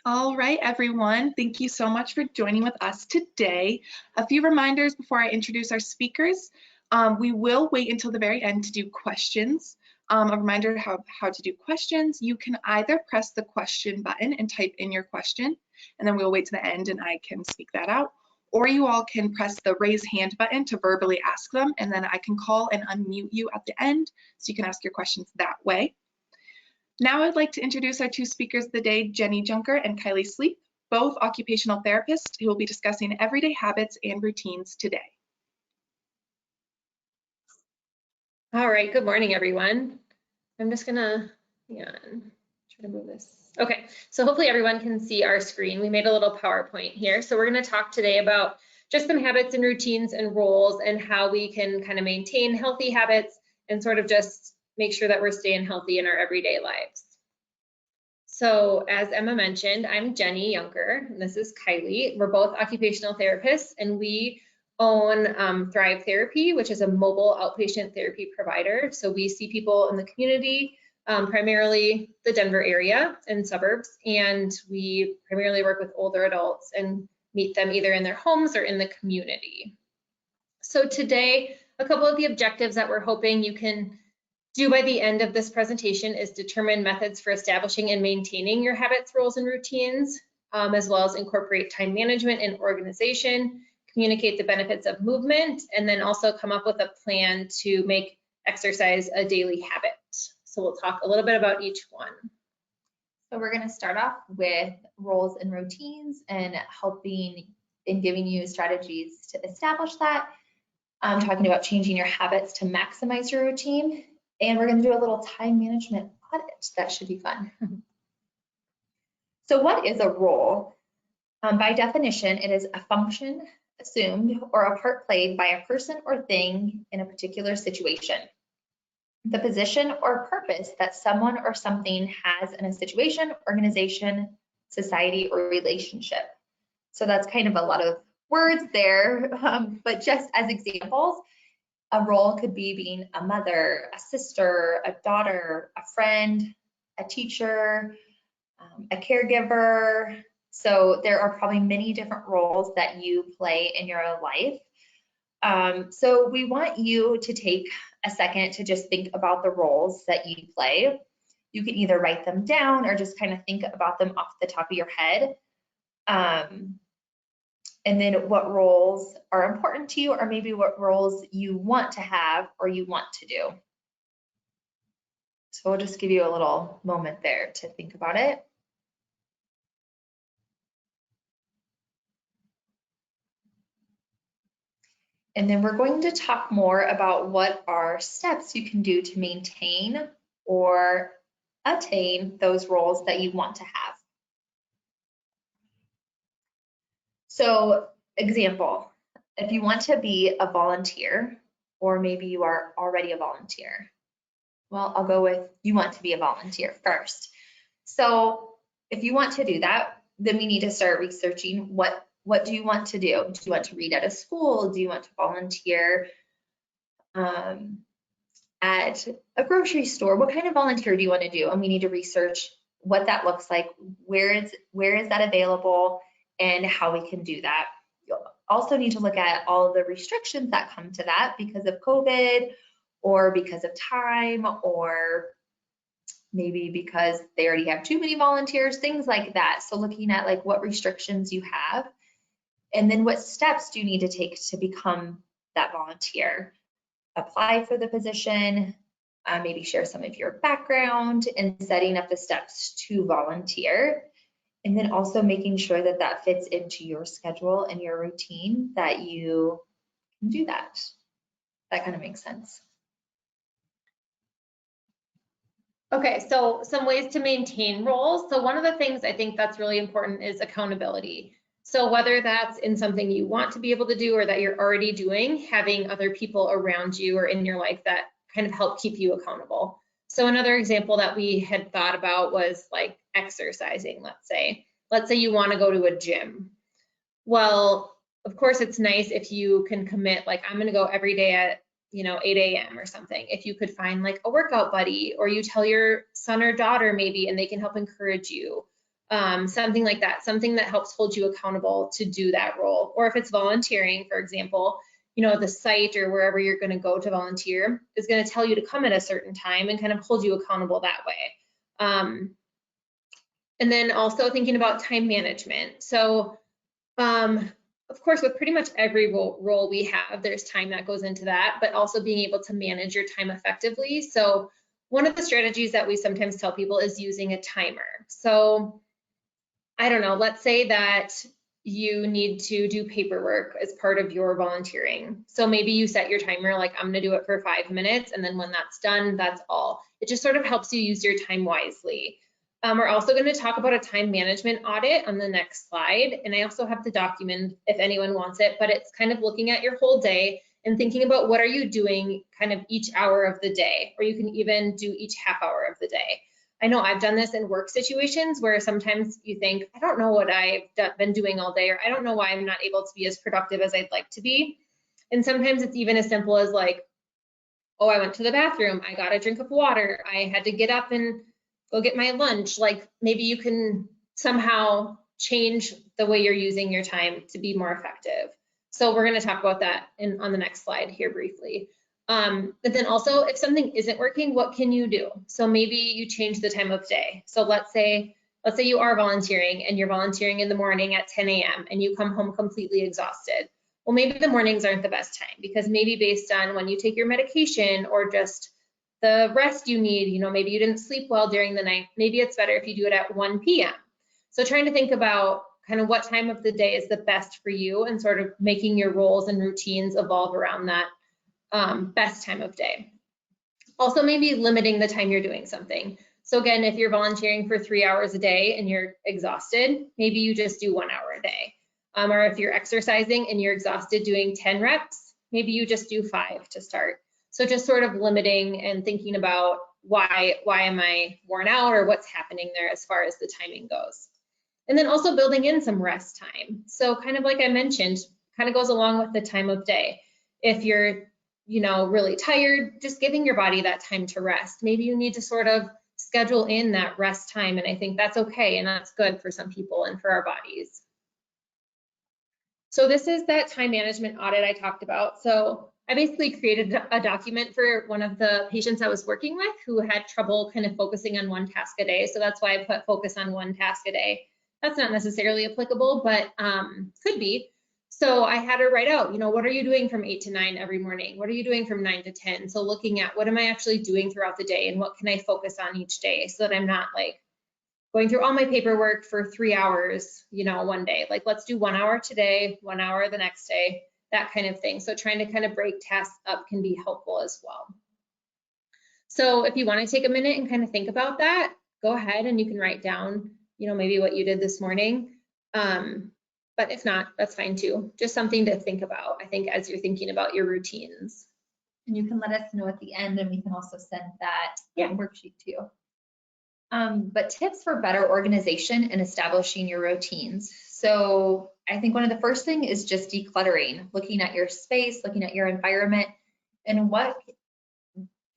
All right, everyone. Thank you so much for joining with us today. A few reminders before I introduce our speakers. We will wait until the very end to do questions. A reminder how to do questions. You can either press the question button and type in your question, and then we'll wait to the end and I can speak that out. Or you all can press the raise hand button to verbally ask them, and then I can call and unmute you at the end so you can ask your questions that way. Now I'd like to introduce our two speakers of the day, Jenny Junker and Kylie Sleeth, both occupational therapists who will be discussing everyday habits and routines today. All right, good morning, everyone. I'm just gonna, try to move this. Okay, so hopefully everyone can see our screen. We made a little PowerPoint here. So we're gonna talk today about just some habits and routines and roles and how we can kind of maintain healthy habits and sort of just make sure that we're staying healthy in our everyday lives. So as Emma mentioned, I'm Jenny Junker, and this is Kylie. We're both occupational therapists, and we own Thrive Therapy, which is a mobile outpatient therapy provider. So we see people in the community, primarily the Denver area and suburbs, and we primarily work with older adults and meet them either in their homes or in the community. So today, a couple of the objectives that we're hoping you can do by the end of this presentation is determine methods for establishing and maintaining your habits, roles, and routines, as well as incorporate time management and organization, communicate the benefits of movement, and then also come up with a plan to make exercise a daily habit. So we'll talk a little bit about each one. So we're going to start off with roles and routines and helping and giving you strategies to establish that. I'm talking about changing your habits to maximize your routine. And we're going to do a little time management audit. That should be fun. So what is a role? By definition, it is a function assumed or a part played by a person or thing in a particular situation. The position or purpose that someone or something has in a situation, organization, society, or relationship. So that's kind of a lot of words there, but just as examples, a role could be being a mother, a sister, a daughter, a friend, a teacher, a caregiver. So there are probably many different roles that you play in your life. So we want you to take a second to just think about the roles that you play. You can either write them down or just kind of think about them off the top of your head. And then what roles are important to you, or maybe what roles you want to have or you want to do. So we'll just give you a little moment there to think about it. And then we're going to talk more about what are steps you can do to maintain or attain those roles that you want to have. So, example, if you want to be a volunteer, or maybe you are already a volunteer. Well, I'll go with you want to be a volunteer first. So if you want to do that, then we need to start researching what do you want to do? Do you want to read at a school? Do you want to volunteer at a grocery store? What kind of volunteer do you want to do? And we need to research what that looks like, where is that available, and how we can do that. You'll also need to look at all of the restrictions that come to that because of COVID or because of time or maybe because they already have too many volunteers, things like that. So looking at like what restrictions you have and then what steps do you need to take to become that volunteer. Apply for the position, maybe share some of your background and setting up the steps to volunteer. And then also making sure that that fits into your schedule and your routine that you can do that. That kind of makes sense. Okay, so some ways to maintain roles. So one of the things I think that's really important is accountability. So whether that's in something you want to be able to do or that you're already doing, having other people around you or in your life that kind of help keep you accountable. So another example that we had thought about was like exercising, let's say. Let's say you want to go to a gym. Well, of course, it's nice if you can commit, like I'm going to go every day at 8 a.m. or something. If you could find like a workout buddy, or you tell your son or daughter maybe, and they can help encourage you. something like that, something that helps hold you accountable to do that role. Or if it's volunteering, for example, you know, the site or wherever you're going to go to volunteer is going to tell you to come at a certain time and kind of hold you accountable that way. And then also thinking about time management. So of course, with pretty much every role we have, there's time that goes into that, but also being able to manage your time effectively. So one of the strategies that we sometimes tell people is using a timer. So I don't know, let's say that you need to do paperwork as part of your volunteering. So maybe you set your timer, like I'm gonna do it for 5 minutes, and then when that's done, that's all. It just sort of helps you use your time wisely. We're also going to talk about a time management audit on the next slide. And I also have the document if anyone wants it, but it's kind of looking at your whole day and thinking about what are you doing kind of each hour of the day, or you can even do each half hour of the day. I know I've done this in work situations where sometimes you think, I don't know what I've been doing all day, or I don't know why I'm not able to be as productive as I'd like to be. And sometimes it's even as simple as like, oh, I went to the bathroom, I got a drink of water, I had to get up and go get my lunch. Like maybe you can somehow change the way you're using your time to be more effective. So we're going to talk about that on the next slide here briefly. But then also if something isn't working, what can you do? So maybe you change the time of day. So let's say you are volunteering and you're volunteering in the morning at 10 a.m. and you come home completely exhausted. Well, maybe the mornings aren't the best time because maybe based on when you take your medication or just the rest you need, you know, maybe you didn't sleep well during the night. Maybe it's better if you do it at 1 p.m. So trying to think about kind of what time of the day is the best for you and sort of making your roles and routines evolve around that best time of day. Also maybe limiting the time you're doing something. So again, if you're volunteering for 3 hours a day and you're exhausted, maybe you just do 1 hour a day. Or if you're exercising and you're exhausted doing 10 reps, maybe you just do 5 to start. So just sort of limiting and thinking about why am I worn out or what's happening there as far as the timing goes. And then also building in some rest time. So kind of like I mentioned, kind of goes along with the time of day. If you're, you know, really tired, just giving your body that time to rest. Maybe you need to sort of schedule in that rest time. And I think that's okay. And that's good for some people and for our bodies. So this is that time management audit I talked about. So I basically created a document for one of the patients I was working with who had trouble kind of focusing on one task a day. So that's why I put focus on one task a day. That's not necessarily applicable, but could be. So I had her write out, you know, what are you doing from 8 to 9 every morning? What are you doing from 9 to 10? So looking at what am I actually doing throughout the day and what can I focus on each day so that I'm not like going through all my paperwork for 3 hours, you know, one day. Like let's do 1 hour today, 1 hour the next day. That kind of thing. So trying to kind of break tasks up can be helpful as well. So if you want to take a minute and kind of think about that, go ahead and you can write down, you know, maybe what you did this morning. But if not, that's fine too. Just something to think about, I think, as you're thinking about your routines. And you can let us know at the end and we can also send that worksheet to you. But tips for better organization and establishing your routines. So I think one of the first thing is just decluttering, looking at your space, looking at your environment, and what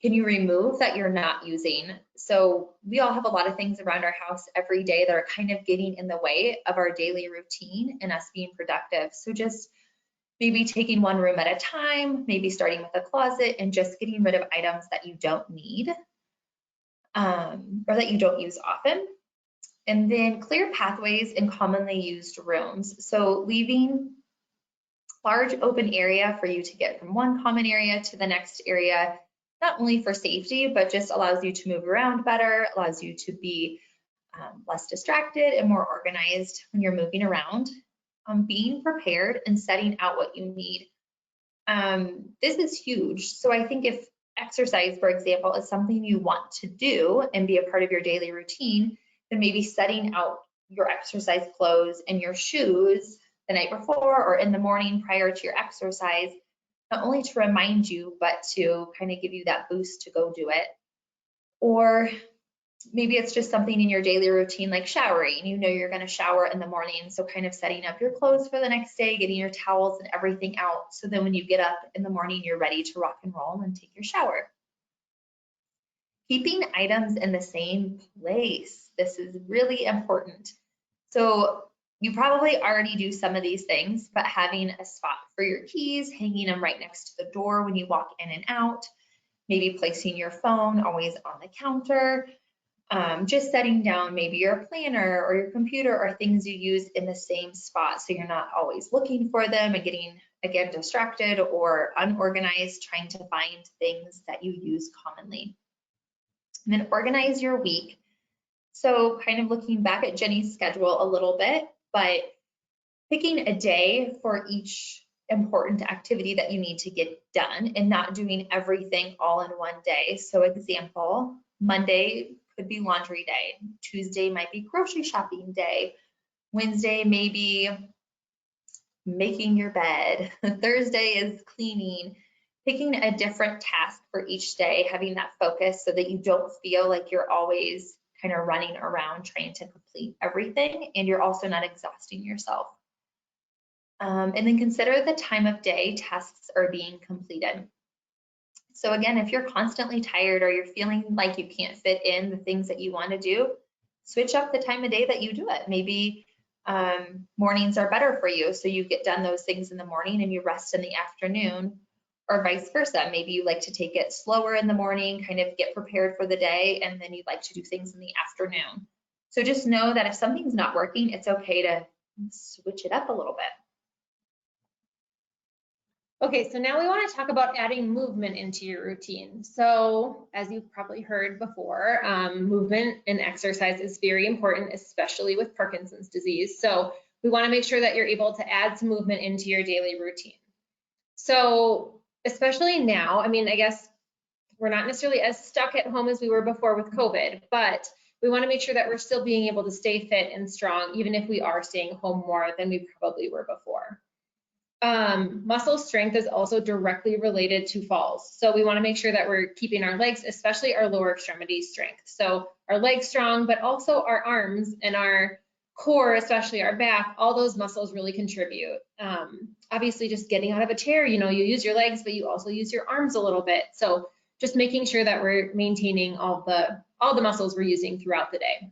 can you remove that you're not using. So we all have a lot of things around our house every day that are kind of getting in the way of our daily routine and us being productive. So just maybe taking one room at a time, maybe starting with a closet and just getting rid of items that you don't need or that you don't use often. And then clear pathways in commonly used rooms. So leaving large open area for you to get from one common area to the next area, not only for safety, but just allows you to move around better, allows you to be less distracted and more organized when you're moving around. Being prepared and setting out what you need. This is huge. So I think if exercise, for example, is something you want to do and be a part of your daily routine, then maybe setting out your exercise clothes and your shoes the night before or in the morning prior to your exercise, not only to remind you, but to kind of give you that boost to go do it. Or maybe it's just something in your daily routine like showering. You know you're going to shower in the morning, so kind of setting up your clothes for the next day, getting your towels and everything out, so then when you get up in the morning, you're ready to rock and roll and take your shower. Keeping items in the same place. This is really important. So you probably already do some of these things, but having a spot for your keys, hanging them right next to the door when you walk in and out, maybe placing your phone always on the counter, just setting down maybe your planner or your computer or things you use in the same spot so you're not always looking for them and getting, again, distracted or unorganized trying to find things that you use commonly. And then organize your week. So kind of looking back at Jenny's schedule a little bit, but picking a day for each important activity that you need to get done and not doing everything all in one day. So example, Monday could be laundry day. Tuesday might be grocery shopping day. Wednesday maybe making your bed. Thursday is cleaning. Picking a different task for each day, having that focus so that you don't feel like you're always kind of running around trying to complete everything, and you're also not exhausting yourself. And then consider the time of day tasks are being completed. So again, if you're constantly tired or you're feeling like you can't fit in the things that you want to do, switch up the time of day that you do it. Maybe mornings are better for you, so you get done those things in the morning and you rest in the afternoon, or vice versa. Maybe you like to take it slower in the morning, kind of get prepared for the day, and then you'd like to do things in the afternoon. So just know that if something's not working, it's okay to switch it up a little bit. Okay, so now we want to talk about adding movement into your routine. So as you've probably heard before, movement and exercise is very important, especially with Parkinson's disease. So we want to make sure that you're able to add some movement into your daily routine. So especially now, I mean, I guess we're not necessarily as stuck at home as we were before with COVID, but we want to make sure that we're still being able to stay fit and strong, even if we are staying home more than we probably were before. Muscle strength is also directly related to falls. So we want to make sure that we're keeping our legs, especially our lower extremity strength. So our legs strong, but also our arms and our core, especially our back, all those muscles really contribute. Obviously just getting out of a chair, you know, you use your legs, but you also use your arms a little bit. So just making sure that we're maintaining all the muscles we're using throughout the day.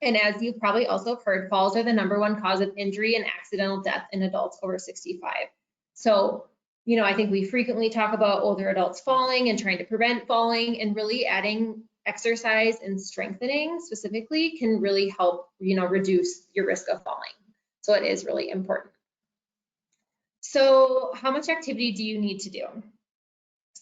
And as you've probably also heard, falls are the #1 cause of injury and accidental death in adults over 65. So, you know, I think we frequently talk about older adults falling and trying to prevent falling, and really adding exercise and strengthening specifically can really help, you know, reduce your risk of falling. So it is really important. So how much activity do you need to do?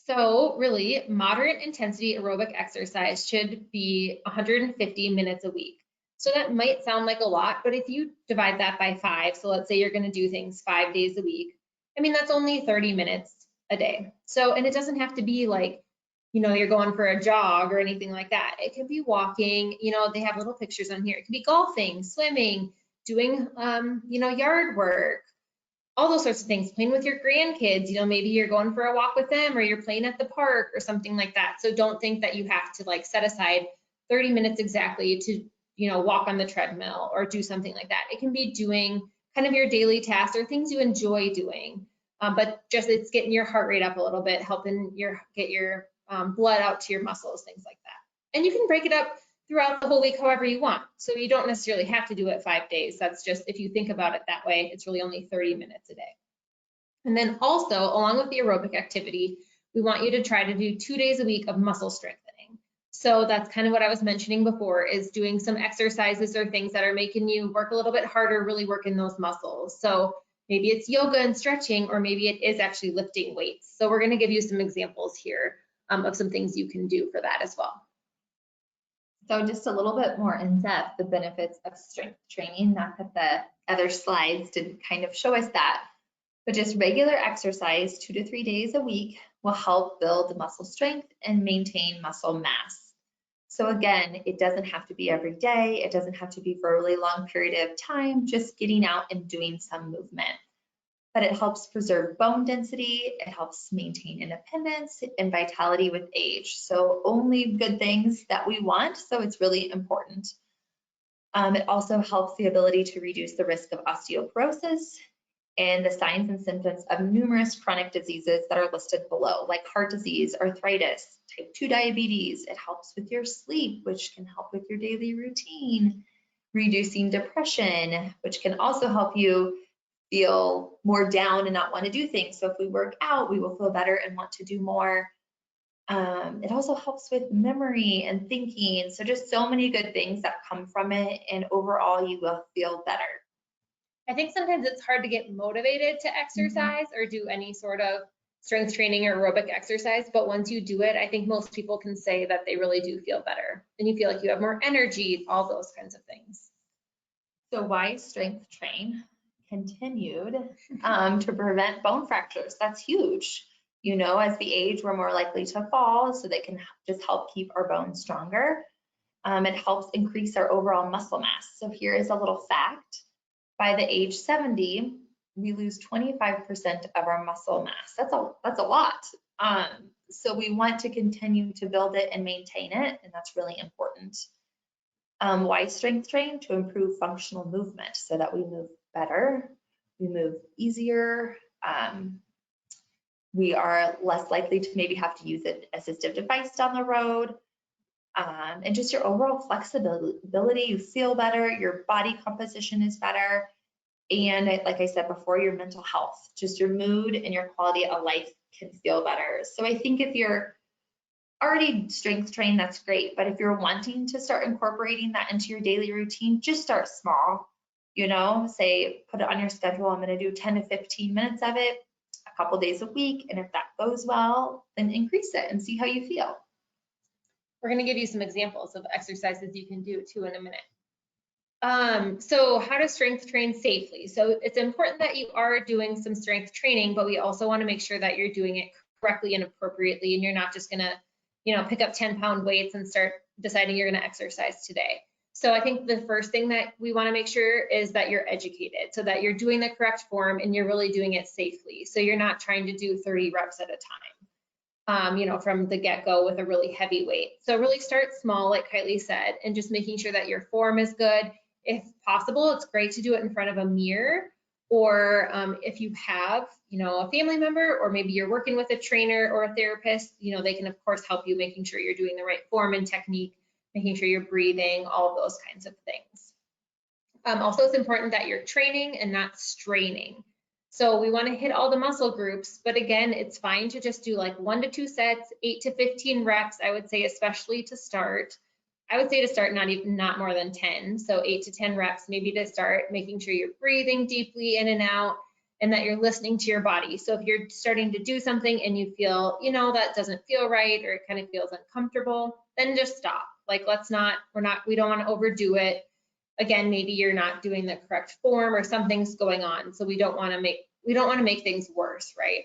So really, moderate intensity aerobic exercise should be 150 minutes a week. So that might sound like a lot, but if you divide that by 5, so let's say you're going to do things 5 days a week, I mean, that's only 30 minutes a day. So, and it doesn't have to be like, you know, you're going for a jog or anything like that. It could be walking, you know, they have little pictures on here. It could be golfing, swimming, doing, you know, yard work, all those sorts of things, playing with your grandkids, you know, maybe you're going for a walk with them or you're playing at the park or something like that. So don't think that you have to like set aside 30 minutes exactly to, you know, walk on the treadmill or do something like that. It can be doing kind of your daily tasks or things you enjoy doing, but just it's getting your heart rate up a little bit, helping get your blood out to your muscles, things like that. And you can break it up throughout the whole week however you want. So you don't necessarily have to do it 5 days. That's just, if you think about it that way, it's really only 30 minutes a day. And then also, along with the aerobic activity, we want you to try to do 2 days a week of muscle strengthening. So that's kind of what I was mentioning before, is doing some exercises or things that are making you work a little bit harder, really working those muscles. So maybe it's yoga and stretching, or maybe it is actually lifting weights. So we're going to give you some examples here of some things you can do for that as well. So just a little bit more in depth, the benefits of strength training, not that the other slides didn't kind of show us that, but just regular exercise 2 to 3 days a week will help build muscle strength and maintain muscle mass. So again, it doesn't have to be every day. It doesn't have to be for a really long period of time, just getting out and doing some movement. But it helps preserve bone density, it helps maintain independence and vitality with age. So only good things that we want, so it's really important. It also helps the ability to reduce the risk of osteoporosis and the signs and symptoms of numerous chronic diseases that are listed below, like heart disease, arthritis, type 2 diabetes. It helps with your sleep, which can help with your daily routine, reducing depression, which can also help you feel more down and not want to do things. So if we work out, we will feel better and want to do more. It also helps with memory and thinking. So just so many good things that come from it, and overall you will feel better. I think sometimes it's hard to get motivated to exercise or do any sort of strength training or aerobic exercise, but once you do it, I think most people can say that they really do feel better, and you feel like you have more energy, all those kinds of things. So why strength train continued to prevent bone fractures? That's huge. You know, as we age, we're more likely to fall, so they can just help keep our bones stronger. It helps increase our overall muscle mass. So here is a little fact. By the age 70, we lose 25% of our muscle mass. That's a lot. So we want to continue to build it and maintain it, and that's really important. Why strength train? To improve functional movement so that we move better, we move easier. We are less likely to maybe have to use an assistive device down the road. And just your overall flexibility, you feel better, your body composition is better. And like I said before, your mental health, just your mood and your quality of life can feel better. So I think if you're already strength trained, that's great. But if you're wanting to start incorporating that into your daily routine, just start small. You know, say, put it on your schedule. I'm going to do 10 to 15 minutes of it a couple days a week. And if that goes well, then increase it and see how you feel. We're going to give you some examples of exercises you can do too in a minute. So how to strength train safely. So it's important that you are doing some strength training, but we also want to make sure that you're doing it correctly and appropriately, and you're not just going to, you know, pick up 10-pound weights and start deciding you're going to exercise today. So I think the first thing that we want to make sure is that you're educated, so that you're doing the correct form and you're really doing it safely. So you're not trying to do 30 reps at a time. You know, from the get-go with a really heavy weight. So really start small, like Kylie said, and just making sure that your form is good. If possible, it's great to do it in front of a mirror, or if you have, you know, a family member, or maybe you're working with a trainer or a therapist, you know, they can of course help you making sure you're doing the right form and technique, making sure you're breathing, all of those kinds of things. Also, it's important that you're training and not straining. So we want to hit all the muscle groups, but again, it's fine to just do like 1 to 2 sets, 8 to 15 reps, I would say, especially to start. I would say to start not more than 10. So 8 to 10 reps, maybe to start, making sure you're breathing deeply in and out and that you're listening to your body. So if you're starting to do something and you feel, you know, that doesn't feel right, or it kind of feels uncomfortable, then just stop. Like, we don't want to overdo it. Again, maybe you're not doing the correct form or something's going on. So we don't want to make things worse, right?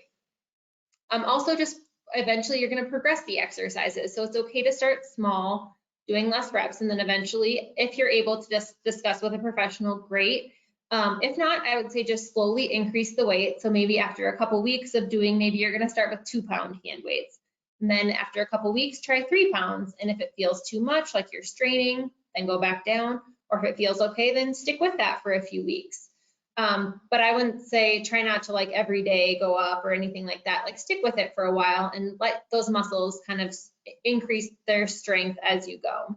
Also, just eventually you're going to progress the exercises. So it's okay to start small, doing less reps, and then eventually, if you're able to just discuss with a professional, great. If not, I would say just slowly increase the weight. So maybe after a couple weeks of doing, maybe you're going to start with 2-pound hand weights. And then after a couple weeks, try 3 pounds. And if it feels too much, like you're straining, then go back down. Or if it feels okay, then stick with that for a few weeks. But I wouldn't say try not to like every day go up or anything like that. Like, stick with it for a while and let those muscles kind of increase their strength as you go.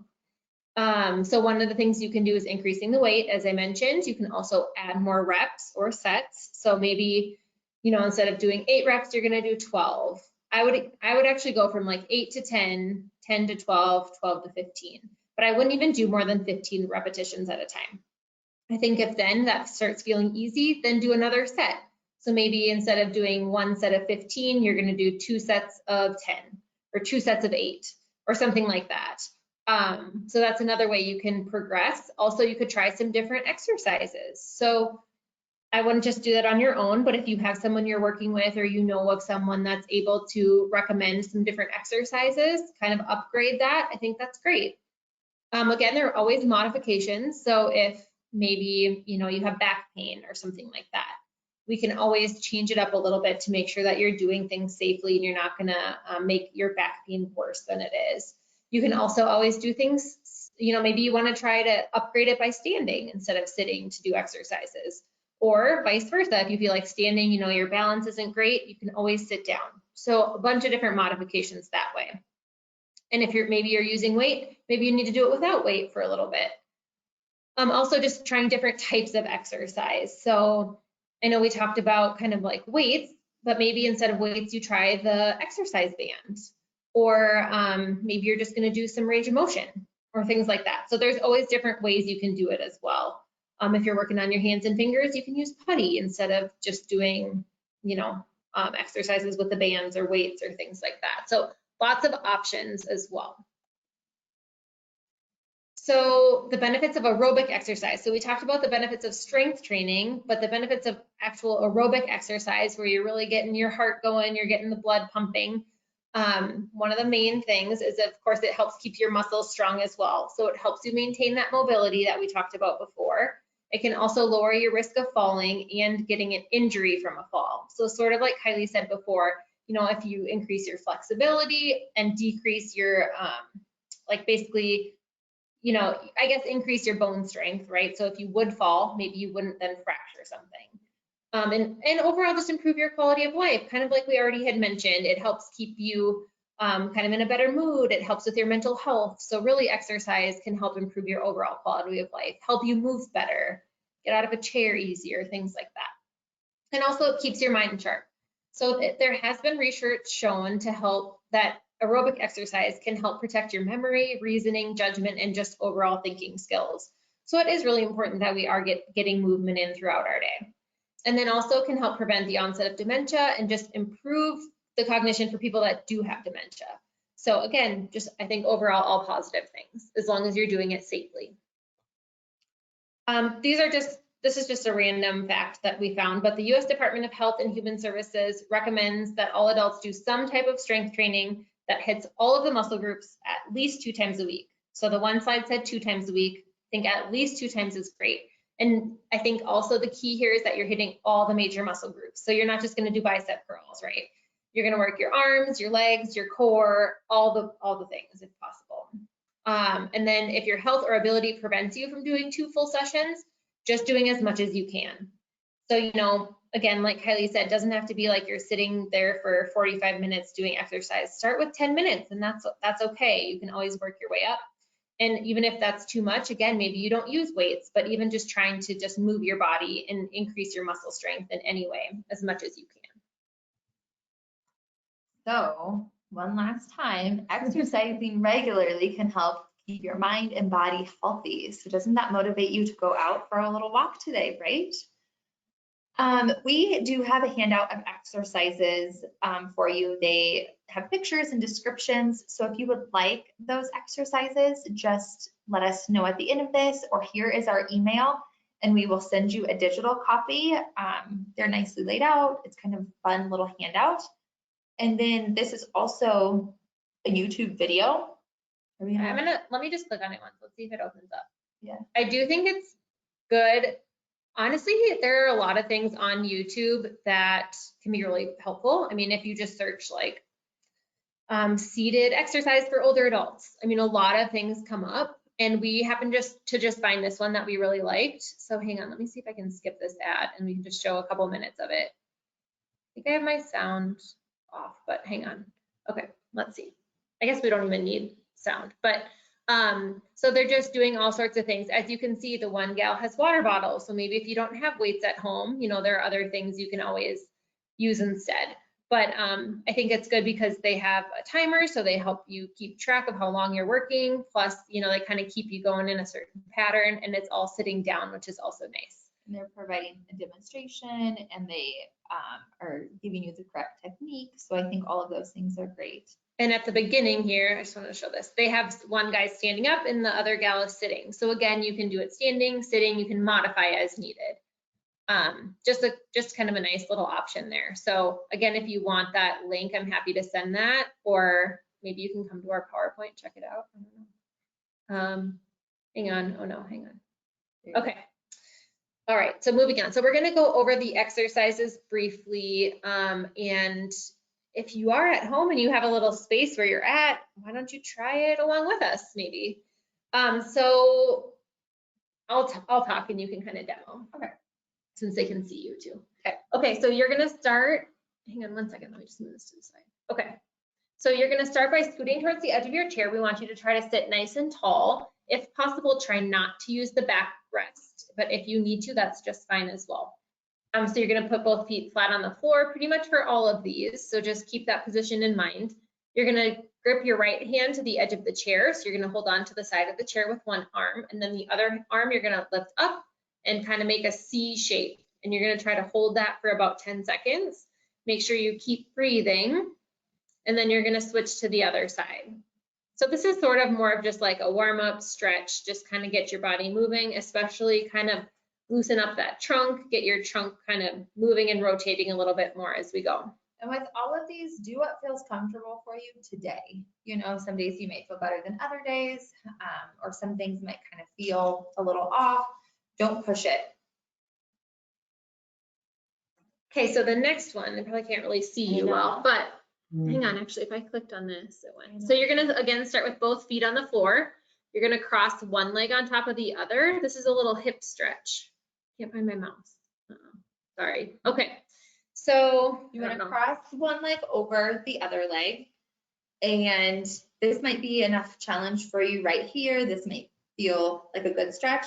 So one of the things you can do is increasing the weight. As I mentioned, you can also add more reps or sets. So maybe, you know, instead of doing 8 reps, you're going to do 12. I would actually go from like 8 to 10, 10 to 12, 12 to 15. But I wouldn't even do more than 15 repetitions at a time. I think if then that starts feeling easy, then do another set. So maybe instead of doing 1 set of 15, you're going to do 2 sets of 10 or 2 sets of 8 or something like that. So that's another way you can progress. Also, you could try some different exercises. So I wouldn't just do that on your own, but if you have someone you're working with, or you know of someone that's able to recommend some different exercises, kind of upgrade that, I think that's great. Again, there are always modifications. So if maybe, you know, you have back pain or something like that, we can always change it up a little bit to make sure that you're doing things safely and you're not gonna make your back pain worse than it is. You can also always do things, you know, maybe you want to try to upgrade it by standing instead of sitting to do exercises, Or vice versa, if you feel like standing, your balance isn't great, you can always sit down. So a bunch of different modifications that way. And if maybe you're using weight, maybe you need to do it without weight for a little bit. Also just trying different types of exercise. So I know we talked about kind of like weights, but maybe instead of weights, you try the exercise band, or maybe you're just going to do some range of motion or things like that. So there's always different ways you can do it as well. If you're working on your hands and fingers, you can use putty instead of just doing, exercises with the bands or weights or things like that. So lots of options as well. So the benefits of aerobic exercise. So we talked about the benefits of strength training, but the benefits of actual aerobic exercise, where you're really getting your heart going, you're getting the blood pumping. One of the main things is, of course, it helps keep your muscles strong as well. So it helps you maintain that mobility that we talked about before. It can also lower your risk of falling and getting an injury from a fall. So sort of like Kylie said before, if you increase your flexibility and decrease your, basically, I guess increase your bone strength, right? So if you would fall, maybe you wouldn't then fracture something. And overall just improve your quality of life, kind of like we already had mentioned. It helps keep you kind of in a better mood. It helps with your mental health. So really exercise can help improve your overall quality of life, help you move better, get out of a chair easier, things like that. And also it keeps your mind sharp. So there has been research shown to help that aerobic exercise can help protect your memory, reasoning, judgment, and just overall thinking skills. So it is really important that we are getting movement in throughout our day. And then also can help prevent the onset of dementia and just improve the cognition for people that do have dementia. So again, just I think overall all positive things, as long as you're doing it safely. This is just a random fact that we found, but the U.S. Department of Health and Human Services recommends that all adults do some type of strength training that hits all of the muscle groups at least 2 times a week. So the one slide said 2 times a week. I think at least 2 times is great. And I think also the key here is that you're hitting all the major muscle groups. So you're not just going to do bicep curls, right? You're going to work your arms, your legs, your core, all the things if possible. And then if your health or ability prevents you from doing 2 full sessions, just doing as much as you can. So, again, like Kylie said, it doesn't have to be like you're sitting there for 45 minutes doing exercise. Start with 10 minutes and that's okay. You can always work your way up. And even if that's too much, again, maybe you don't use weights, but even just trying to just move your body and increase your muscle strength in any way, as much as you can. So one last time, exercising regularly can help keep your mind and body healthy. So doesn't that motivate you to go out for a little walk today, right? We do have a handout of exercises for you. They have pictures and descriptions. So if you would like those exercises, just let us know at the end of this, or here is our email and we will send you a digital copy. They're nicely laid out. It's kind of a fun little handout. And then this is also a YouTube video. Let me just click on it once. Let's see if it opens up. Yeah. I do think it's good. Honestly, there are a lot of things on YouTube that can be really helpful. I mean, if you just search like seated exercise for older adults, I mean, a lot of things come up, and we happen to just find this one that we really liked. So hang on, let me see if I can skip this ad and we can just show a couple minutes of it. I think I have my sound off, but hang on. Okay, let's see. I guess we don't even need sound, but so they're just doing all sorts of things. As you can see, the one gal has water bottles. So maybe if you don't have weights at home, there are other things you can always use instead. But I think it's good because they have a timer, so they help you keep track of how long you're working. Plus, they kind of keep you going in a certain pattern, and it's all sitting down, which is also nice. And they're providing a demonstration, and they are giving you the correct technique. So I think all of those things are great. And at the beginning here, I just want to show this. They have one guy standing up and the other gal is sitting. So again, you can do it standing, sitting, you can modify as needed. Just kind of a nice little option there. So again, if you want that link, I'm happy to send that, or maybe you can come to our PowerPoint, check it out. I don't know. Hang on. Oh no, hang on. Okay. All right, so moving on. So we're going to go over the exercises briefly, and if you are at home and you have a little space where you're at, why don't you try it along with us maybe? So I'll talk and you can kind of demo. Okay. since they can see you too. Okay. Okay, so you're gonna start, hang on one second, let me just move this to the side. Okay, so you're gonna start by scooting towards the edge of your chair. We want you to try to sit nice and tall. If possible, try not to use the backrest, but if you need to, that's just fine as well. So you're gonna put both feet flat on the floor pretty much for all of these, so just keep that position in mind. You're gonna grip your right hand to the edge of the chair, so you're gonna hold on to the side of the chair with one arm, and then the other arm you're gonna lift up and kind of make a C shape, and you're gonna try to hold that for about 10 seconds. Make sure you keep breathing, and then you're gonna switch to the other side. So this is sort of more of just like a warm-up stretch, just kind of get your body moving, especially kind of loosen up that trunk, get your trunk kind of moving and rotating a little bit more as we go. And with all of these, do what feels comfortable for you today. You know, some days you may feel better than other days, or some things might kind of feel a little off. Don't push it. Okay, so the next one, I probably can't really see you well, but hang on, actually, if I clicked on this, it went. So you're gonna, again, start with both feet on the floor. You're gonna cross one leg on top of the other. This is a little hip stretch. Can't find my mouse. Sorry. Okay. So You want to cross one leg over the other leg. And this might be enough challenge for you right here. This might feel like a good stretch.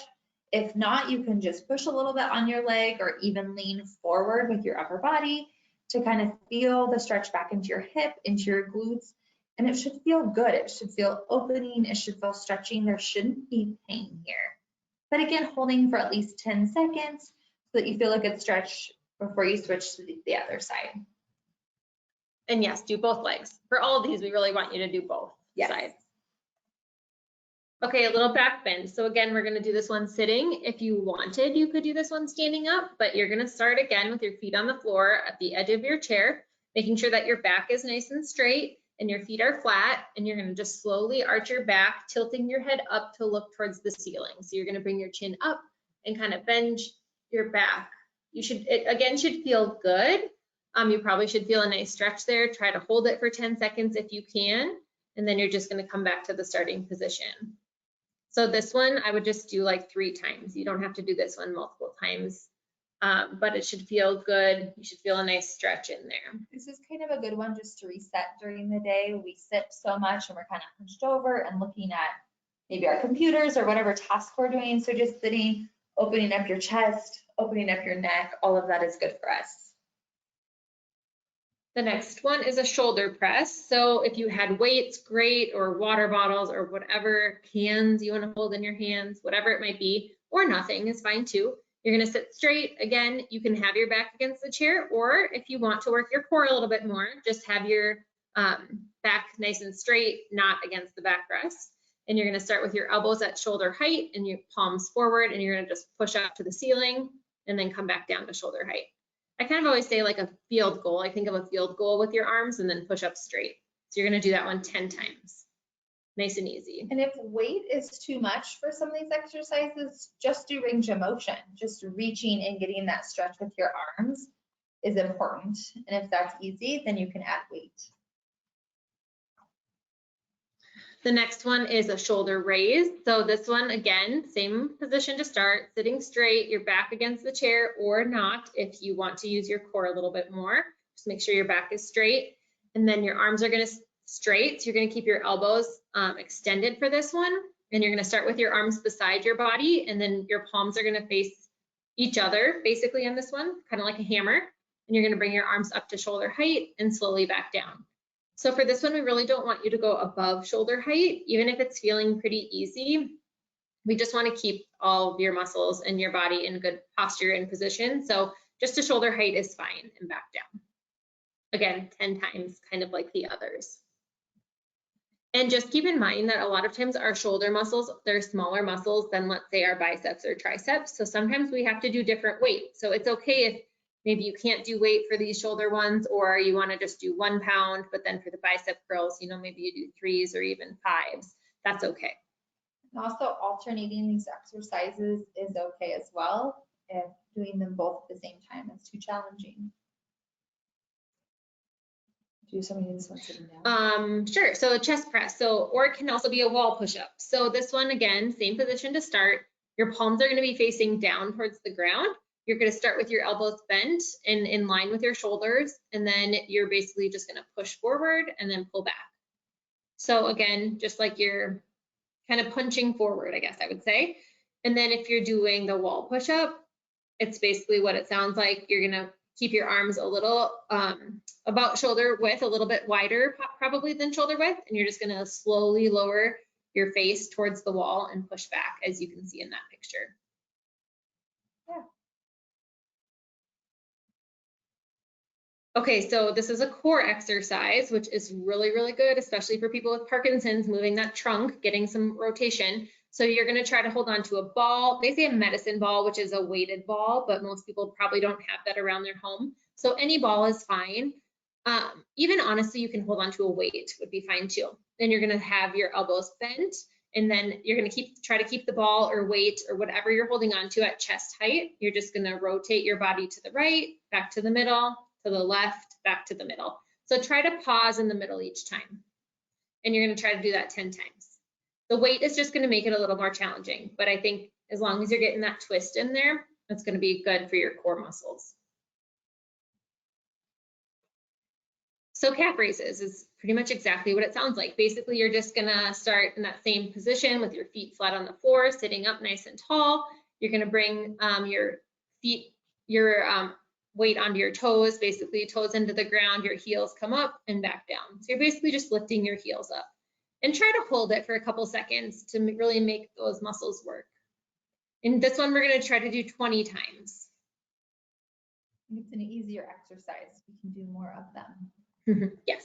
If not, you can just push a little bit on your leg or even lean forward with your upper body to kind of feel the stretch back into your hip, into your glutes. And it should feel good. It should feel opening. It should feel stretching. There shouldn't be pain here. But again, holding for at least 10 seconds so that you feel a good stretch before you switch to the other side. And yes, do both legs. For all of these, we really want you to do both sides. Okay, a little back bend. So again, we're gonna do this one sitting. If you wanted, you could do this one standing up, but you're gonna start again with your feet on the floor at the edge of your chair, making sure that your back is nice and straight and your feet are flat, and you're gonna just slowly arch your back, tilting your head up to look towards the ceiling. So you're gonna bring your chin up and kind of bend your back. It again should feel good. You probably should feel a nice stretch there. Try to hold it for 10 seconds if you can, and then you're just gonna come back to the starting position. So this one, I would just do like 3 times. You don't have to do this one multiple times, but it should feel good. You should feel a nice stretch in there. This is kind of a good one just to reset during the day. We sit so much and we're kind of hunched over and looking at maybe our computers or whatever task we're doing. So just sitting, opening up your chest, opening up your neck, all of that is good for us. The next one is a shoulder press. So if you had weights, great, or water bottles or whatever cans you want to hold in your hands, whatever it might be, or nothing is fine too. You're going to sit straight. Again, you can have your back against the chair, or if you want to work your core a little bit more, just have your back nice and straight, not against the backrest. And you're going to start with your elbows at shoulder height and your palms forward, and you're going to just push up to the ceiling and then come back down to shoulder height. I kind of always say like a field goal. I think of a field goal with your arms and then push up straight. So you're going to do that one 10 times. Nice and easy. And if weight is too much for some of these exercises, just do range of motion. Just reaching and getting that stretch with your arms is important. And if that's easy, then you can add weight. The next one is a shoulder raise. So this one, again, same position to start, sitting straight, your back against the chair or not if you want to use your core a little bit more. Just make sure your back is straight. And then your arms are going to straight. So you're going to keep your elbows extended for this one. And you're going to start with your arms beside your body. And then your palms are going to face each other basically on this one, kind of like a hammer. And you're going to bring your arms up to shoulder height and slowly back down. So for this one, we really don't want you to go above shoulder height, even if it's feeling pretty easy. We just want to keep all of your muscles and your body in good posture and position. So just to shoulder height is fine and back down. Again, 10 times, kind of like the others. And just keep in mind that a lot of times our shoulder muscles, they're smaller muscles than, let's say, our biceps or triceps. So sometimes we have to do different weight. So it's okay if maybe you can't do weight for these shoulder ones, or you want to just do 1 pound, but then for the bicep curls, you know, maybe you do 3s or even 5s. That's okay. And also alternating these exercises is okay as well if doing them both at the same time is too challenging. Do somebody this one sitting down? Sure. So a chest press. Or it can also be a wall push-up. So this one, again, same position to start. Your palms are going to be facing down towards the ground. You're going to start with your elbows bent and in line with your shoulders, and then you're basically just going to push forward and then pull back. So again, just like you're kind of punching forward, I guess I would say. And then if you're doing the wall push-up, it's basically what it sounds like. You're going to keep your arms a little about shoulder width, a little bit wider probably than shoulder width, and you're just going to slowly lower your face towards the wall and push back, as you can see in that picture. Yeah. Okay, so this is a core exercise, which is really, really good, especially for people with Parkinson's, moving that trunk, getting some rotation. So you're going to try to hold on to a ball. They say a medicine ball, which is a weighted ball, but most people probably don't have that around their home. So any ball is fine. Even honestly, you can hold on to a weight would be fine too. Then you're going to have your elbows bent, and then you're going to try to keep the ball or weight or whatever you're holding on to at chest height. You're just going to rotate your body to the right, back to the middle, to the left, back to the middle. So try to pause in the middle each time. And you're going to try to do that 10 times. The weight is just going to make it a little more challenging, but I think as long as you're getting that twist in there, that's going to be good for your core muscles. So calf raises is pretty much exactly what it sounds like. Basically, you're just going to start in that same position with your feet flat on the floor, sitting up nice and tall. You're going to bring your weight onto your toes, basically toes into the ground, your heels come up and back down. So you're basically just lifting your heels up. And try to hold it for a couple seconds to really make those muscles work. In this one, we're going to try to do 20 times. It's an easier exercise. We can do more of them. Yes.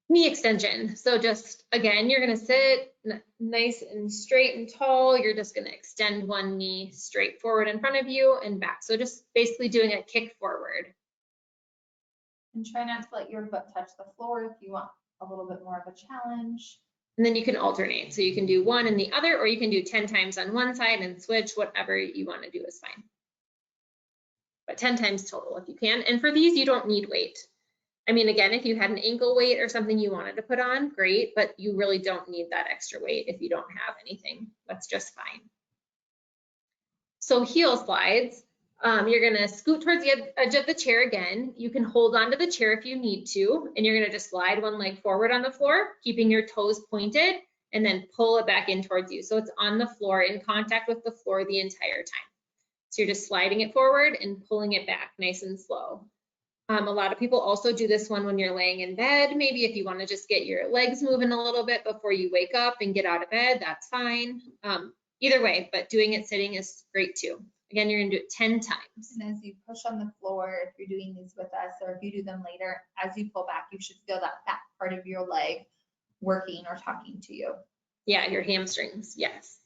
Knee extension. So just, again, you're going to sit nice and straight and tall. You're just going to extend one knee straight forward in front of you and back. So just basically doing a kick forward. And try not to let your foot touch the floor if you want a little bit more of a challenge. And then you can alternate. So you can do one and the other, or you can do 10 times on one side and switch. Whatever you want to do is fine. But 10 times total if you can. And for these, you don't need weight. I mean, again, if you had an ankle weight or something you wanted to put on, great, but you really don't need that extra weight if you don't have anything. That's just fine. So heel slides. You're going to scoot towards the edge of the chair again. You can hold onto the chair if you need to, and you're going to just slide one leg forward on the floor, keeping your toes pointed, and then pull it back in towards you. So it's on the floor, in contact with the floor the entire time. So you're just sliding it forward and pulling it back nice and slow. A lot of people also do this one when you're laying in bed. Maybe if you want to just get your legs moving a little bit before you wake up and get out of bed, that's fine. Either way, but doing it sitting is great too. Again, you're going to do it 10 times. And as you push on the floor, if you're doing these with us or if you do them later, as you pull back, you should feel that back part of your leg working or talking to you. Yeah, your hamstrings, yes.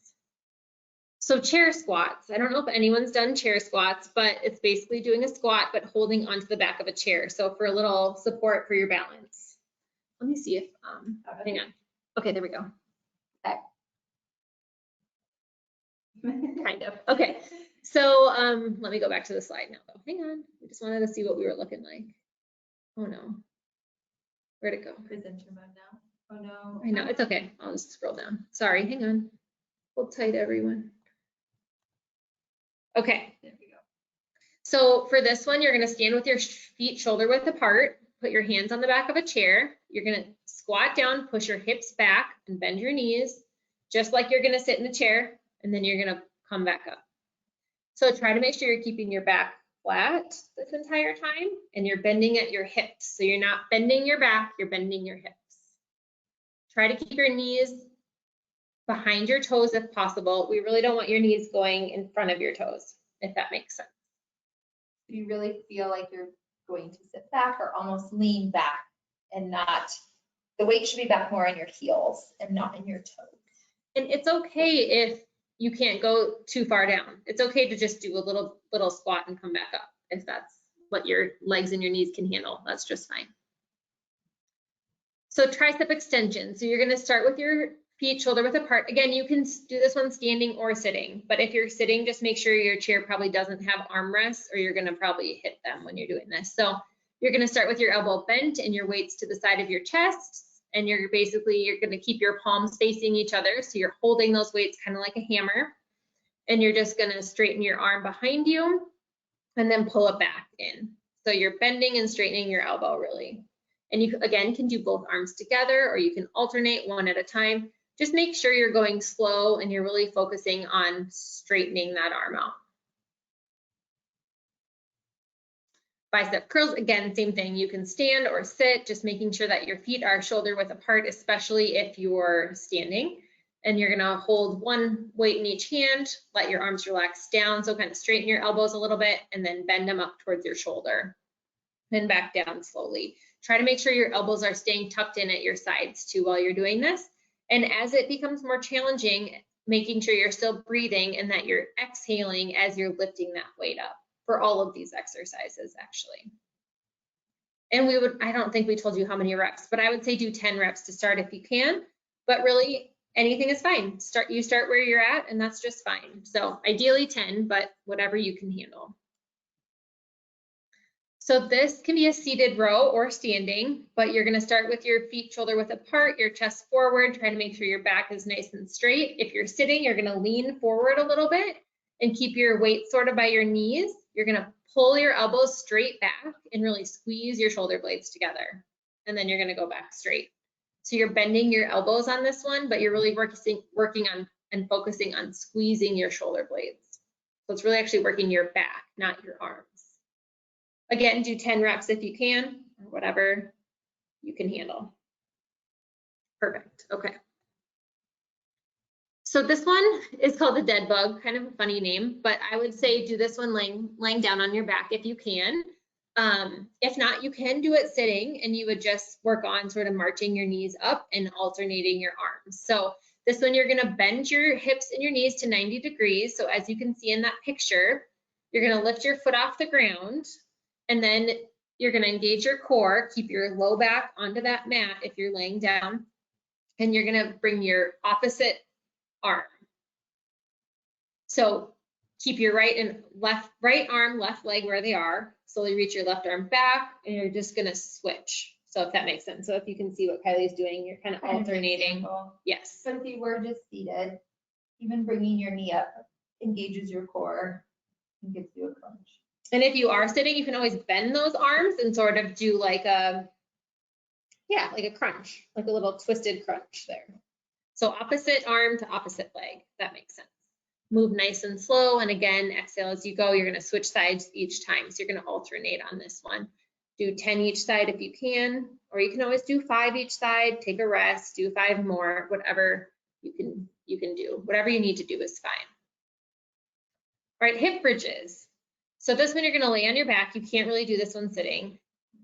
So chair squats. I don't know if anyone's done chair squats, but it's basically doing a squat, but holding onto the back of a chair. So for a little support for your balance. Let me see if, hang on. Okay, there we go. Okay. Kind of, okay. So let me go back to the slide now though. Hang on, we just wanted to see what we were looking like. Oh no, where'd it go? Presenter mode now. Oh no. I know, it's okay, I'll just scroll down. Sorry, hang on. Hold tight, everyone. Okay. There we go. So for this one, you're gonna stand with your feet shoulder width apart, put your hands on the back of a chair. You're gonna squat down, push your hips back and bend your knees, just like you're gonna sit in a chair, and then you're gonna come back up. So try to make sure you're keeping your back flat this entire time and you're bending at your hips. So you're not bending your back, you're bending your hips. Try to keep your knees behind your toes if possible. We really don't want your knees going in front of your toes, if that makes sense. You really feel like you're going to sit back or almost lean back and not, the weight should be back more on your heels and not in your toes. And it's okay if you can't go too far down. It's okay to just do a little squat and come back up if that's what your legs and your knees can handle. That's just fine. So tricep extension. So you're going to start with your feet shoulder width apart. Again, you can do this one standing or sitting, but if you're sitting, just make sure your chair probably doesn't have armrests or you're going to probably hit them when you're doing this. So you're going to start with your elbow bent and your weights to the side of your chest. And you're going to keep your palms facing each other. So you're holding those weights kind of like a hammer. and you're just gonna straighten your arm behind you and then pull it back in. So you're bending and straightening your elbow really. And you, again, can do both arms together, or you can alternate one at a time. Just make sure you're going slow and you're really focusing on straightening that arm out. Bicep curls, again, same thing. You can stand or sit, just making sure that your feet are shoulder width apart, especially if you're standing. And you're gonna hold one weight in each hand, let your arms relax down. So kind of straighten your elbows a little bit and then bend them up towards your shoulder. Then back down slowly. Try to make sure your elbows are staying tucked in at your sides too while you're doing this. And as it becomes more challenging, making sure you're still breathing and that you're exhaling as you're lifting that weight up for all of these exercises actually. And we would, I don't think we told you how many reps, but I would say do 10 reps to start if you can, but really anything is fine. You start where you're at and that's just fine. So ideally 10, but whatever you can handle. So this can be a seated row or standing, but you're gonna start with your feet shoulder width apart, your chest forward, trying to make sure your back is nice and straight. If you're sitting, you're gonna lean forward a little bit and keep your weight sort of by your knees. You're gonna pull your elbows straight back and really squeeze your shoulder blades together. And then you're gonna go back straight. So you're bending your elbows on this one, but you're really working on and focusing on squeezing your shoulder blades. So it's really actually working your back, not your arms. Again, do 10 reps if you can, or whatever you can handle. Perfect, okay. So this one is called the dead bug, kind of a funny name, but I would say do this one laying down on your back if you can. If not, you can do it sitting and you would just work on sort of marching your knees up and alternating your arms. So this one, you're gonna bend your hips and your knees to 90 degrees. So as you can see in that picture, you're gonna lift your foot off the ground and then you're gonna engage your core, keep your low back onto that mat if you're laying down, and you're gonna bring your opposite arm. So keep your right arm, left leg where they are. Slowly reach your left arm back and you're just gonna switch. So if that makes sense. So if you can see what Kylie's doing, you're kind of alternating. Yes. But if you were just seated, even bringing your knee up engages your core and gives you a crunch. And if you are sitting, you can always bend those arms and sort of do like a, yeah, like a crunch, like a little twisted crunch there. So opposite arm to opposite leg, if that makes sense. Move nice and slow. And again, exhale as you go. You're going to switch sides each time. So you're going to alternate on this one. Do 10 each side if you can, or you can always do 5 each side, take a rest, do 5 more, whatever you can do. Whatever you need to do is fine. All right, hip bridges. So this one you're going to lay on your back. You can't really do this one sitting.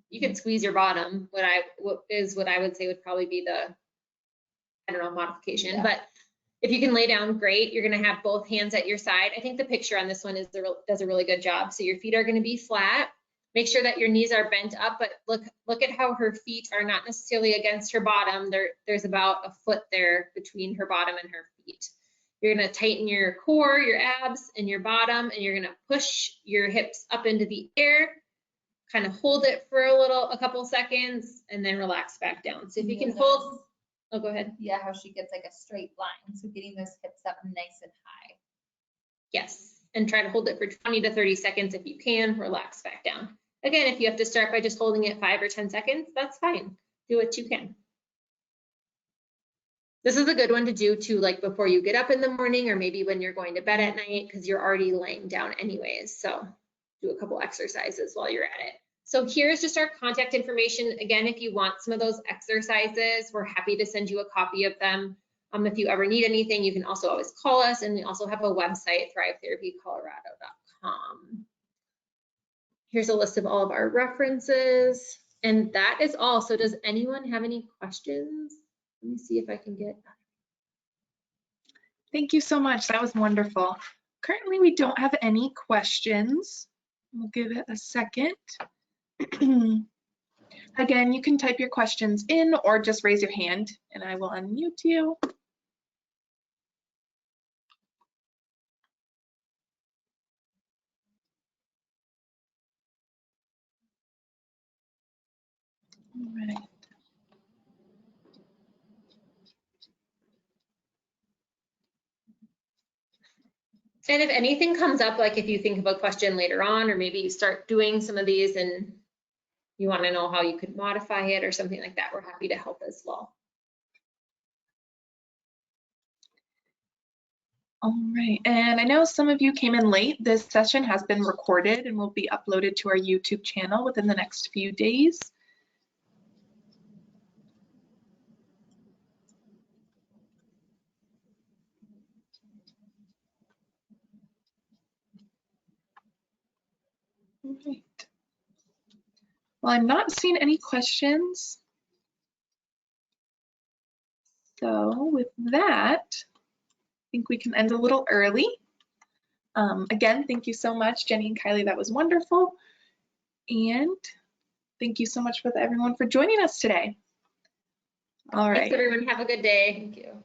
You can squeeze your bottom. What I would say would probably be the, I don't know, modification. Yeah. But if you can lay down, great. You're going to have both hands at your side. I think the picture on this one does a really good job. So your feet are going to be flat. Make sure that your knees are bent up, but look at how her feet are not necessarily against her bottom. There's about a foot there between her bottom and her feet. You're going to tighten your core, your abs, and your bottom, and you're going to push your hips up into the air, kind of hold it for a couple seconds, and then relax back down. So if you can hold, oh, go ahead. Yeah, how she gets like a straight line. So getting those hips up nice and high. Yes, and try to hold it for 20 to 30 seconds if you can, relax back down. Again, if you have to start by just holding it 5 or 10 seconds, that's fine. Do what you can. This is a good one to do too, like before you get up in the morning or maybe when you're going to bed at night because you're already laying down anyways. So do a couple exercises while you're at it. So here's just our contact information. Again, if you want some of those exercises, we're happy to send you a copy of them. If you ever need anything, you can also always call us, and we also have a website, thrivetherapycolorado.com. Here's a list of all of our references, and that is all. So does anyone have any questions? Let me see if I can get. Thank you so much. That was wonderful. Currently, we don't have any questions. We'll give it a second. Again, you can type your questions in or just raise your hand and I will unmute you. All right. And if anything comes up, like if you think of a question later on, or maybe you start doing some of these and you want to know how you could modify it or something like that, we're happy to help as well. All right, and I know some of you came in late. This session has been recorded and will be uploaded to our YouTube channel within the next few days. All right. Well, I'm not seeing any questions. So with that, I think we can end a little early. Again, thank you so much, Jenny and Kylie. That was wonderful. And thank you so much for everyone for joining us today. All right. Thanks, everyone. Have a good day. Thank you.